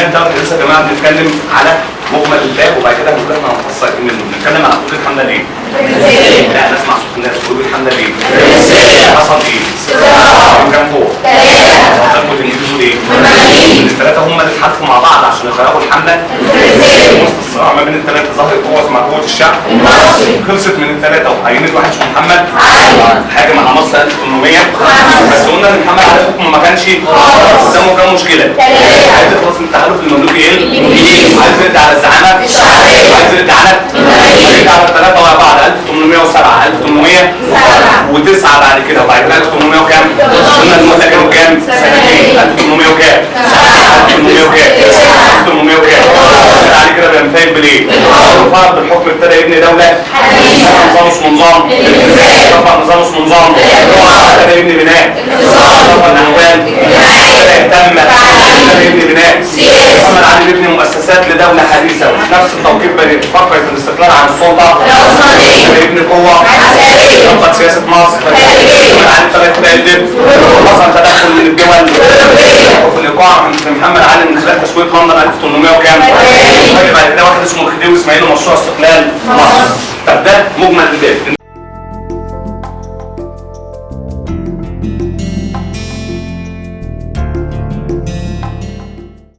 الدوله الحديثه يا جماعه بنتكلم على مجمل الباب، وبعد كده هنقول احنا هنفصل منه. بنتكلم على حقوق الحمله ليه؟ لا نسمع صوت الناس. حقوق الحمله ليه؟ حصل ايه؟ كام فوق؟ هتاخدوا تنجزوا ايه؟ الثلاثه هم اللي اتحالفوا مع بعض عشان يخرجوا الحمله. وسط الصراع ما بين الثلاثه ظهرت قوه مع قوه الشعب خلصت من الثلاثه، وهيمت واحد اسمه محمد هاجم على مصر 1800. بس قلنا ان محمد عليه حكم ما كانش قدامه كام مشكله. عايز يخلص من التحالف المملوكي ايه؟ عايز يرجع على الزعامه، عايز يرجع على الثلاثه ورا بعض 1807 1809 بعد كده، وبعد كده 1800 وكام؟ قلنا المده كانوا كام؟ سنتين. 1800 وكام؟ 1800 وكام؟ 1800 وكام؟ بعد كده بينتهي بالايه؟ فرض الحكم ابتدى يبني دوله. نظام اسمه نظام رفع نظام اسمه نظام ابتدى يبني بناء. رفع الاحوال ابتدى يهتم ابتدى يبني بناء. محمد علي بيبني مؤسسات لدوله حديثه، وفي نفس التوقيت بيفكر في الاستقلال عن السلطه. ابتدى يبني قوه ظبط سياسه مصر. محمد علي ابتدى يتقدم، حصل تدخل من الدول وفي الايقاع في محمد علي من خلال تسويق لندن 1800 وكام؟ بعد كده واحد اسمه الخديوي اسماعيل ومشروع استقلال مصر. طب ده مجمل الباب.